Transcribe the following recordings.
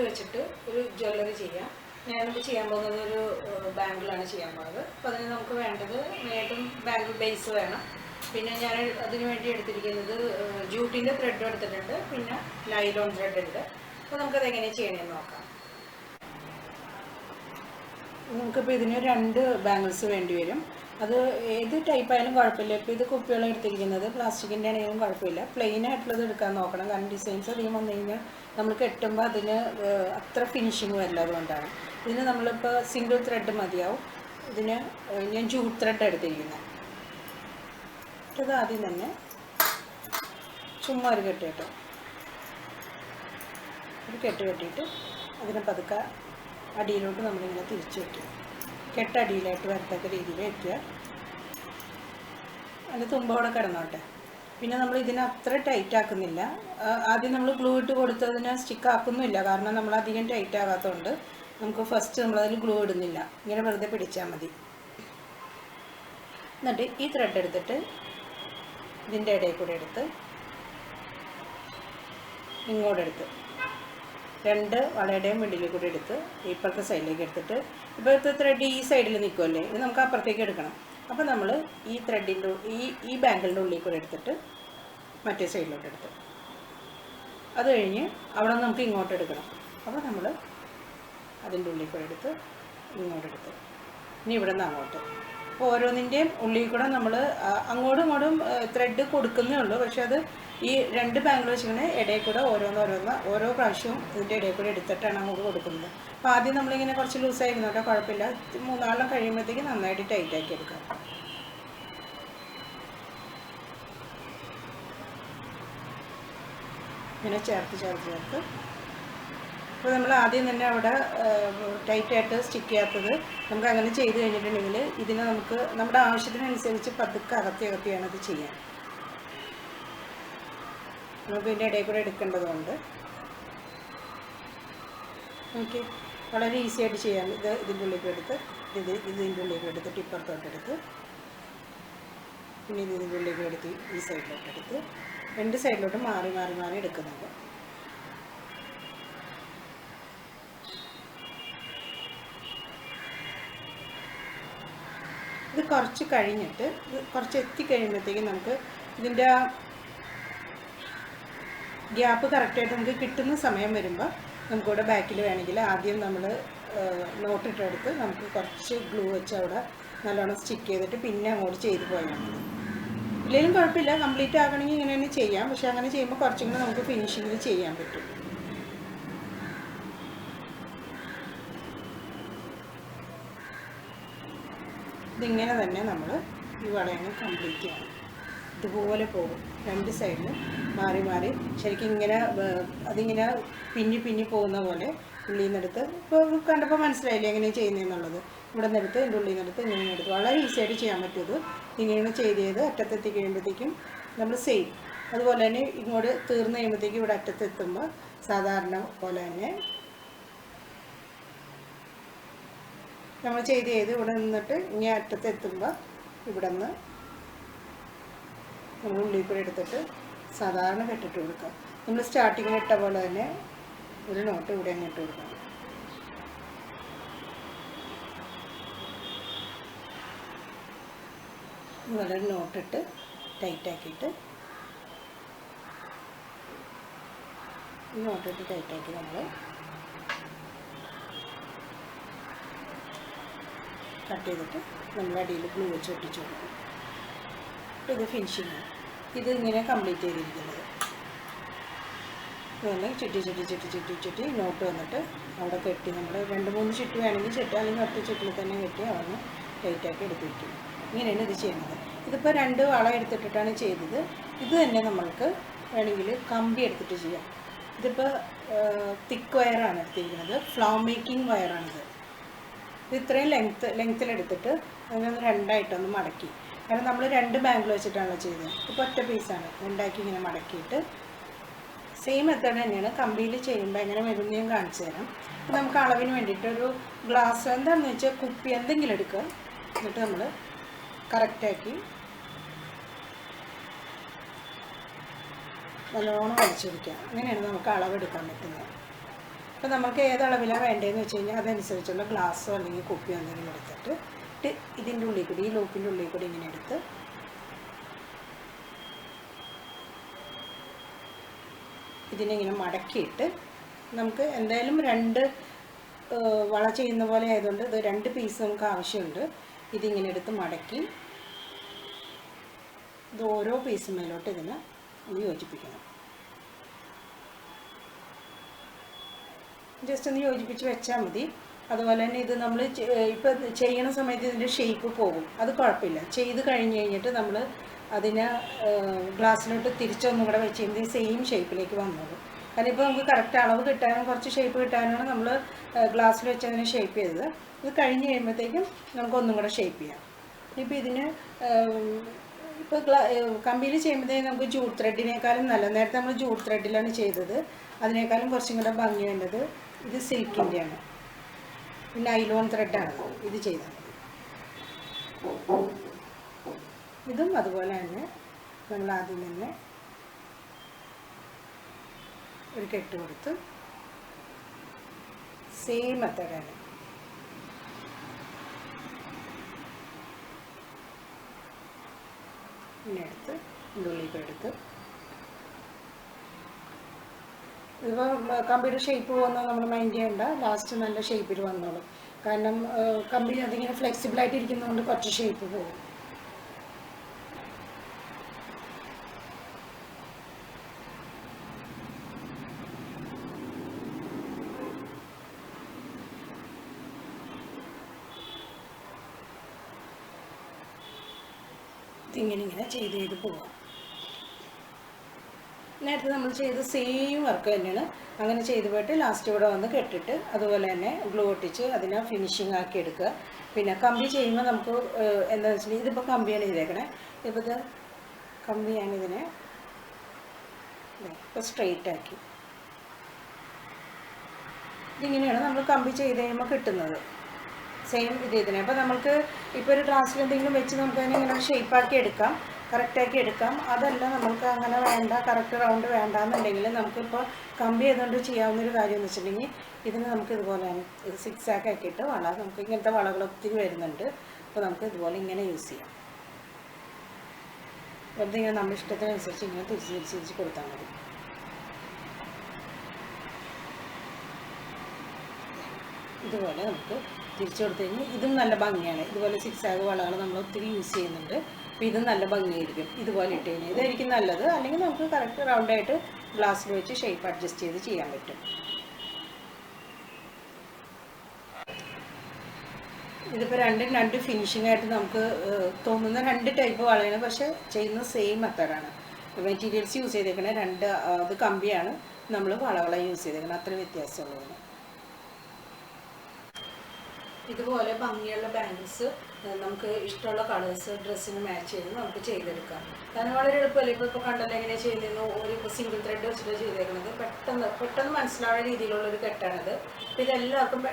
വെച്ചിട്ട് ഒരു ജ്വല്ലറി ചെയ്യാം. ഞാനിപ്പോൾ ചെയ്യാൻ പോകുന്നത് ഒരു ബാങ്കിളാണ് ചെയ്യാൻ പോകുന്നത്. അപ്പോൾ അതിന് നമുക്ക് വേണ്ടത് മെയിനായിട്ടും ബാങ്കിൾ ബേസ് വേണം. പിന്നെ ഞാൻ അതിന് വേണ്ടി എടുത്തിരിക്കുന്നത് ജൂട്ടിൻ്റെ ത്രെഡ് എടുത്തിട്ടുണ്ട്, പിന്നെ നൈലോൺ ത്രെഡ് ഉണ്ട്. അപ്പോൾ നമുക്കത് എങ്ങനെ ചെയ്യണമെന്ന് നോക്കാം. നമുക്കിപ്പോൾ ഇതിന് 2 ബാങ്കിൾസ് വേണ്ടി വരും. അത് ഏത് ടൈപ്പ് ആയാലും കുഴപ്പമില്ല. ഇപ്പോൾ ഇത് കുപ്പിവെള്ളം എടുത്തിരിക്കുന്നത് പ്ലാസ്റ്റിക്കിൻ്റെ ആണെങ്കിലും കുഴപ്പമില്ല. പ്ലെയിൻ ആയിട്ടുള്ളത് എടുക്കാൻ നോക്കണം. കാരണം ഡിസൈൻസ് അധികം വന്നു കഴിഞ്ഞാൽ നമ്മൾ കെട്ടുമ്പോൾ അതിന് അത്ര ഫിനിഷിങ് വരില്ല. അതുകൊണ്ടാണ് ഇതിന് നമ്മളിപ്പോൾ സിംഗിൾ ത്രെഡ് മതിയാവും. ഇതിന് ഞാൻ ജൂട്ട് ത്രെഡ് എടുത്തിരിക്കുന്നത്. ഇത് ആദ്യം തന്നെ ചുമ്മാ ഒരു കെട്ട് കേട്ടോ, ഒരു കെട്ട് കെട്ടിയിട്ട് അതിനെ പതുക്കെ അടിയിലോട്ട് നമ്മളിങ്ങനെ തിരിച്ച് വയ്ക്കുക. കെട്ടടിയിലായിട്ട് വരത്തക്ക രീതിയിൽ വയ്ക്കുക. അതിന് തുമ്പോടെ കിടന്നോട്ടെ. പിന്നെ നമ്മൾ ഇതിനെ അത്ര ടൈറ്റ് ആക്കുന്നില്ല. ആദ്യം നമ്മൾ ഗ്ലൂ ഇട്ട് കൊടുത്തതിന് സ്റ്റിക്ക് ആക്കുന്നില്ല. കാരണം നമ്മൾ അധികം ടൈറ്റ് ആകാത്തതുകൊണ്ട് നമുക്ക് ഫസ്റ്റ് നമ്മളതിൽ ഗ്ലൂ ഇടുന്നില്ല. ഇങ്ങനെ വെറുതെ പിടിച്ചാൽ മതി. എന്നിട്ട് ഈ ത്രെഡ് എടുത്തിട്ട് ഇതിൻ്റെ ഇടയിൽ കൂടെ എടുത്ത് ഇങ്ങോട്ടെടുത്ത് 2 വളയുടെയും മിഡിലിൽ കൂടി എടുത്ത് ഇപ്പുറത്തെ സൈഡിലേക്ക് എടുത്തിട്ട്, ഇപ്പോഴത്തെ ത്രെഡ് ഈ സൈഡിൽ നിൽക്കുമല്ലേ, ഇത് നമുക്ക് അപ്പുറത്തേക്ക് എടുക്കണം. അപ്പോൾ നമ്മൾ ഈ ത്രെഡിൻ്റെ ഈ ബാങ്കിളിൻ്റെ ഉള്ളിൽ കൂടെ എടുത്തിട്ട് മറ്റേ സൈഡിലോട്ട് എടുത്ത്, അത് കഴിഞ്ഞ് അവിടെ നിന്ന് നമുക്ക് ഇങ്ങോട്ട് എടുക്കണം. അപ്പോൾ നമ്മൾ അതിൻ്റെ ഉള്ളിൽ കൂടെ എടുത്ത് ഇങ്ങോട്ടെടുത്ത് ഇനി ഇവിടെ നിന്ന് അങ്ങോട്ട്. അപ്പോൾ ഓരോന്നിൻ്റെയും ഉള്ളിൽ കൂടെ നമ്മൾ അങ്ങോട്ടും ഇങ്ങോട്ടും ത്രെഡ് കൊടുക്കുന്നേ ഉള്ളൂ. പക്ഷെ അത് ഈ 2 ബാങ്കിൾ വെച്ചിങ്ങനെ ഇടയിൽ കൂടെ ഓരോ പ്രാവശ്യവും ഇതിൻ്റെ ഇടയിൽ കൂടെ എടുത്തിട്ടാണ് അങ്ങോട്ട് കൊടുക്കുന്നത്. അപ്പോൾ ആദ്യം നമ്മളിങ്ങനെ കുറച്ച് ലൂസായിരുന്നോട്ടെ, കുഴപ്പമില്ല. 3 കഴിയുമ്പോഴത്തേക്ക് നന്നായിട്ട് ടൈറ്റാക്കി എടുക്കാം. ഇങ്ങനെ ചേർത്ത് അപ്പോൾ നമ്മൾ ആദ്യം തന്നെ അവിടെ ടൈറ്റായിട്ട് സ്റ്റിക്ക് ചെയ്യാത്തത് നമുക്ക് അങ്ങനെ ചെയ്ത് കഴിഞ്ഞിട്ടുണ്ടെങ്കിൽ ഇതിനെ നമുക്ക് നമ്മുടെ ആവശ്യത്തിനനുസരിച്ച് പതുക്കെ അകത്തിയാണ് ഇത് ചെയ്യാൻ. നമുക്ക് ഇതിൻ്റെ ഇടയിൽ കൂടെ എടുക്കേണ്ടതുകൊണ്ട് ഓക്കെ, വളരെ ഈസി ആയിട്ട് ചെയ്യാം. ഇതിൻ്റെ ഉള്ളിലേക്ക് എടുത്ത് ഇതിൻ്റെ ഉള്ളിലേക്ക് എടുത്തിട്ട് ഇപ്പുറത്തോട്ടെടുത്ത് പിന്നെ ഇതിൻ്റെ ഉള്ളിലേക്ക് എടുത്ത് ഈ സൈഡിലോട്ടെടുത്ത് 2 സൈഡിലോട്ട് മാറി എടുക്കുന്നുണ്ട്. ഇത് കുറച്ച് കഴിഞ്ഞിട്ട് കുറച്ച് എത്തിക്കഴിയുമ്പോഴത്തേക്കും നമുക്ക് ഇതിൻ്റെ ഗ്യാപ്പ് കറക്റ്റായിട്ട് നമുക്ക് കിട്ടുന്ന സമയം വരുമ്പോൾ നമുക്കിവിടെ ബാക്കിൽ വേണമെങ്കിൽ ആദ്യം നമ്മൾ നോട്ടിട്ടെടുത്ത് നമുക്ക് കുറച്ച് ഗ്ലൂ വെച്ച് അവിടെ നല്ലോണം സ്റ്റിക്ക് ചെയ്തിട്ട് പിന്നെ അങ്ങോട്ട് ചെയ്ത് പോയാൽ മതി. ഇല്ലെങ്കിലും കുഴപ്പമില്ല, കംപ്ലീറ്റ് ആകണമെങ്കിൽ ഇങ്ങനെ തന്നെ ചെയ്യാം. പക്ഷെ അങ്ങനെ ചെയ്യുമ്പോൾ കുറച്ചും കൂടെ നമുക്ക് ഫിനിഷിങ്ങിൽ ചെയ്യാൻ പറ്റും. ഇതിങ്ങനെ തന്നെ നമ്മൾ ഈ വളയങ്ങൾ കംപ്ലീറ്റ് ചെയ്യണം. ഇതുപോലെ പോകും 2 സൈഡിലും മാറി ശരിക്കും ഇങ്ങനെ അതിങ്ങനെ പിന്നി പോകുന്ന പോലെ ഉള്ളിൽ നിന്നെടുത്ത്, ഇപ്പോൾ കണ്ടപ്പോൾ മനസ്സിലായില്ലേ എങ്ങനെയാണ് ചെയ്യുന്നതെന്നുള്ളത്. ഇവിടെ നിന്നെടുത്ത് എൻ്റെ ഉള്ളിൽ നിന്നെടുത്ത് ഇങ്ങനെ എടുത്ത് വളരെ ഈസി ആയിട്ട് ചെയ്യാൻ പറ്റും. ഇങ്ങനെ ചെയ്ത് അറ്റത്തെത്തി കഴിയുമ്പോഴത്തേക്കും നമ്മൾ സെയിം അതുപോലെ തന്നെ ഇങ്ങോട്ട് തീർന്നു കഴിയുമ്പോഴത്തേക്കും ഇവിടെ അറ്റത്തെത്തുമ്പോൾ സാധാരണ പോലെ തന്നെ നമ്മൾ ചെയ്ത് ഇവിടെ നിന്നിട്ട് ഇനി അറ്റത്തെത്തുമ്പോൾ ഇവിടെ നിന്ന് നമ്മൾ ഉള്ളിൽ കൂടെ എടുത്തിട്ട് സാധാരണ കെട്ടിട്ട് കൊടുക്കാം. നമ്മൾ സ്റ്റാർട്ടിങ്ങിൽ ഇട്ട പോലെ തന്നെ ഒരു നോട്ട് ഇവിടെ തന്നെ ഇട്ട് കൊടുക്കണം. ഇതുപോലെ ഒരു നോട്ടിട്ട് ടൈറ്റാക്കിയിട്ട് ടൈറ്റാക്കി നമ്മൾ കട്ട് ചെയ്തിട്ട് നമ്മൾ അടിയിൽ ഗ്ലൂ വെച്ച് ഒട്ടിച്ച് കൊടുക്കും. അപ്പോൾ ഇത് ഫിനിഷിങ്ങാണ്. ഇത് ഇങ്ങനെ കംപ്ലീറ്റ് ചെയ്തിരിക്കുന്നത്. ഇതുപോലെ ചുറ്റി നോട്ട് വന്നിട്ട് അവിടെ കെട്ടി നമ്മൾ 2-3 ചുറ്റ് വേണമെങ്കിൽ ചുറ്റും, അല്ലെങ്കിൽ ഒറ്റ ചുറ്റിൽ തന്നെ കെട്ടി അവിടെ ടൈറ്റാക്കി എടുത്ത് വയ്ക്കും. ഇങ്ങനെയാണ് ഇത് ചെയ്യുന്നത്. ഇതിപ്പോൾ 2 വള എടുത്തിട്ടാണ് ചെയ്തത്. ഇത് തന്നെ നമ്മൾക്ക് വേണമെങ്കിൽ കമ്പി എടുത്തിട്ട് ചെയ്യാം. ഇതിപ്പോൾ തിക്ക് വയറാണ് എടുത്തിരിക്കുന്നത്, ഫ്ലവർ മേക്കിംഗ് വയറാണിത്. ഇത് ഇത്രയും ലെങ്ത്തിലെടുത്തിട്ട് അതിനൊന്ന് 2ആയിട്ടൊന്ന് മടക്കി. കാരണം നമ്മൾ 2 ബാങ്കിൾ വെച്ചിട്ടാണല്ലോ ചെയ്തത്. ഇപ്പോൾ ഒറ്റ പീസാണ്. 2ആക്കി ഇങ്ങനെ മടക്കിയിട്ട് സെയിം മെത്തേഡ് തന്നെയാണ്. കമ്പിയിൽ ചെയ്യുമ്പോൾ എങ്ങനെ വരുമെന്ന് ഞാൻ കാണിച്ചു തരാം. അപ്പോൾ നമുക്ക് അളവിന് വേണ്ടിയിട്ടൊരു ഗ്ലാസ് എന്താണെന്ന് വെച്ചാൽ കുപ്പി എന്തെങ്കിലും എടുക്കുക. എന്നിട്ട് നമ്മൾ കറക്റ്റാക്കി നല്ലോണം വലിച്ചെടുക്കുക. അങ്ങനെയാണ് നമുക്ക് അളവെടുക്കാൻ പറ്റുന്നത്. അപ്പോൾ നമുക്ക് ഏത് അളവിലാണ് വേണ്ടതെന്ന് വെച്ച് കഴിഞ്ഞാൽ അതനുസരിച്ചുള്ള ഗ്ലാസ്സോ അല്ലെങ്കിൽ കുപ്പിയോ എന്തെങ്കിലും എടുത്തിട്ട് ഇതിൻ്റെ ഉള്ളിൽ കൂടി ഈ ലൂപ്പിൻ്റെ ഉള്ളിൽ കൂടി ഇങ്ങനെ എടുത്ത് ഇതിനിങ്ങനെ മടക്കിയിട്ട് നമുക്ക് എന്തായാലും 2 വള ചെയ്യുന്ന പോലെ ആയതുകൊണ്ട് ഇത് 2 പീസ് നമുക്ക് ആവശ്യമുണ്ട്. ഇതിങ്ങനെ എടുത്ത് മടക്കി ഇത് ഓരോ പീസ് മേലോട്ട് ഇതിനെ ഒന്ന് യോജിപ്പിക്കണം. ജസ്റ്റ് ഒന്ന് യോജിപ്പിച്ച് വെച്ചാൽ മതി. അതുപോലെ തന്നെ ഇത് നമ്മൾ ഇപ്പോൾ ചെയ്യണ സമയത്ത് ഇതിൻ്റെ ഷേപ്പ് പോകും, അത് കുഴപ്പമില്ല. ചെയ്ത് കഴിഞ്ഞ് കഴിഞ്ഞിട്ട് നമ്മൾ അതിനെ ഗ്ലാസ്സിലോട്ട് തിരിച്ചൊന്നും കൂടെ വെച്ച് കഴിഞ്ഞാൽ സെയിം ഷേപ്പിലേക്ക് വന്നോളൂ. കാരണം ഇപ്പോൾ നമുക്ക് കറക്റ്റ് അളവ് കിട്ടാനും കുറച്ച് ഷേപ്പ് കിട്ടാനാണ് നമ്മൾ ഗ്ലാസ്സിൽ വെച്ച് അതിനെ ഷേപ്പ് ചെയ്തത്. ഇത് കഴിഞ്ഞ് കഴിയുമ്പോഴത്തേക്കും നമുക്കൊന്നും കൂടെ ഷേപ്പ് ചെയ്യാം. ഇപ്പോൾ ഇതിന് ഇപ്പോൾ കമ്പിയിൽ ചെയ്യുമ്പോഴത്തേക്കും നമുക്ക് ജൂട്ട് ത്രെഡിനേക്കാളും നല്ല, നേരത്തെ നമ്മൾ ജൂട്ട് ത്രെഡിലാണ് ചെയ്തത്, അതിനേക്കാളും കുറച്ചും കൂടെ ഭംഗി വേണ്ടത് ഇത് സിൽക്കിൻ്റെയാണ്, നൈലോൺ ത്രെഡാണ് ഇത് ചെയ്തത്. ഇതും അതുപോലെ തന്നെ നമ്മൾ ആദ്യം തന്നെ ഒരു കെട്ട് കൊടുത്ത് സെയിം മെത്തേഡാണ് ഇങ്ങനെ എടുത്ത് ഉള്ളിലേക്ക് എടുത്ത് ഇതിപ്പോൾ കമ്പിയുടെ ഷേപ്പ് പോകുന്നത് നമ്മൾ മൈൻഡ് ചെയ്യേണ്ട, ലാസ്റ്റ് നല്ല ഷേപ്പിൽ വന്നോളും. കാരണം കമ്പി അതിങ്ങനെ ഫ്ലെക്സിബിളായിട്ട് ഇരിക്കുന്നതുകൊണ്ട് കുറച്ച് ഷേപ്പ് പോകും. ഇങ്ങനെ ചെയ്ത് പോകാം. നേരത്തെ നമ്മൾ ചെയ്ത സെയിം വർക്ക് തന്നെയാണ്. അങ്ങനെ ചെയ്ത് പോയിട്ട് ലാസ്റ്റ് ഇവിടെ വന്ന് കെട്ടിട്ട് അതുപോലെ തന്നെ ഗ്ലൂ ഒട്ടിച്ച് അതിനെ ഫിനിഷിങ് ആക്കി എടുക്കുക. പിന്നെ കമ്പി ചെയ്യുമ്പോൾ നമുക്ക് എന്താണെന്ന് വെച്ചിട്ടുണ്ടെങ്കിൽ ഇതിപ്പോൾ കമ്പിയാണ് ചെയ്തേക്കണേ. ഇപ്പോൾ ഇത് കമ്പിയാണ്, ഇതിനെ ഇപ്പോൾ സ്ട്രെയിറ്റ് ആക്കി. ഇതിങ്ങനെയാണ് നമ്മൾ കമ്പി ചെയ്ത് കഴിയുമ്പോൾ കിട്ടുന്നത്. സെയിം ഇതിനെ അപ്പോൾ നമുക്ക് ഇപ്പോൾ ഒരു ഗ്ലാസ്സിൽ എന്തെങ്കിലും വെച്ച് നമുക്ക് അതിനെ ഇങ്ങനെ ഷേപ്പാക്കി എടുക്കാം, കറക്റ്റാക്കി എടുക്കാം. അതല്ല നമുക്ക് അങ്ങനെ വേണ്ട, കറക്റ്റ് റൗണ്ട് വേണ്ടാന്നുണ്ടെങ്കിൽ നമുക്കിപ്പോൾ കമ്പി ചെയ്തുകൊണ്ട് ചെയ്യാവുന്നൊരു കാര്യം എന്ന് വെച്ചിട്ടുണ്ടെങ്കിൽ ഇതിന് നമുക്ക് ഇതുപോലെ ഇത് 6 ആക്കിയിട്ട് വള, നമുക്ക് ഇങ്ങനത്തെ വളകൾ ഒത്തിരി വരുന്നുണ്ട്. അപ്പോൾ നമുക്ക് ഇതുപോലെ ഇങ്ങനെ യൂസ് ചെയ്യാം. വെറുതെ ഇങ്ങനെ നമ്മുടെ ഇഷ്ടത്തിനനുസരിച്ച് ഇങ്ങനെ തിരിച്ച് കൊടുത്താൽ മതി. ഇതുപോലെ നമുക്ക് തിരിച്ചു കൊടുത്തു കഴിഞ്ഞാൽ ഇതും നല്ല ഭംഗിയാണ്. ഇതുപോലെ 6 വളകൾ നമ്മൾ ഒത്തിരി യൂസ് ചെയ്യുന്നുണ്ട്. അപ്പോൾ ഇതും നല്ല ഭംഗിയായിരിക്കും ഇതുപോലെ ഇട്ട് കഴിഞ്ഞാൽ. ഇതായിരിക്കും നല്ലത്. അല്ലെങ്കിൽ നമുക്ക് കറക്റ്റ് റൗണ്ടായിട്ട് ഗ്ലാസ്സിൽ വെച്ച് ഷേപ്പ് അഡ്ജസ്റ്റ് ചെയ്ത് ചെയ്യാൻ പറ്റും. ഇതിപ്പോൾ രണ്ട് ഫിനിഷിംഗ് ആയിട്ട് നമുക്ക് തോന്നുന്ന 2 ടൈപ്പ് വളയാണ്, പക്ഷേ ചെയ്യുന്ന സെയിം മെത്തേഡാണ്. മെറ്റീരിയൽസ് യൂസ് ചെയ്തേക്കണേ അത് കമ്പിയാണ്, നമ്മൾ വളകളെ യൂസ് ചെയ്തേക്കണം, അത്ര വ്യത്യാസമുള്ളതാണ്. ഇതുപോലെ ഭംഗിയുള്ള ബാംഗിൾസ് നമുക്ക് ഇഷ്ടമുള്ള കളേഴ്സ് ഡ്രസ്സിന് മാച്ച് ചെയ്ത് നമുക്ക് ചെയ്തെടുക്കാം. കാരണം വളരെ എളുപ്പമല്ലേ. ഇപ്പോൾ കണ്ടല്ലോ എങ്ങനെയാണ് ചെയ്യുന്നതെന്ന്. ഒരു സിംഗിൾ ത്രെഡ് വെച്ചിട്ട് ചെയ്തേക്കുന്നത് പെട്ടെന്ന് മനസ്സിലാവുന്ന രീതിയിലുള്ളൊരു കെട്ടാണിത്. അപ്പോൾ ഇതെല്ലാവർക്കും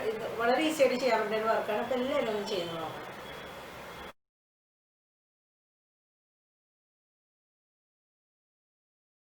വളരെ ഈസിയായിട്ട് ചെയ്യാൻ പറ്റുന്ന ഒരു വർക്കാണ്. അപ്പോൾ എല്ലാവരും ഒന്ന് ചെയ്യുന്നത് നോക്കണം.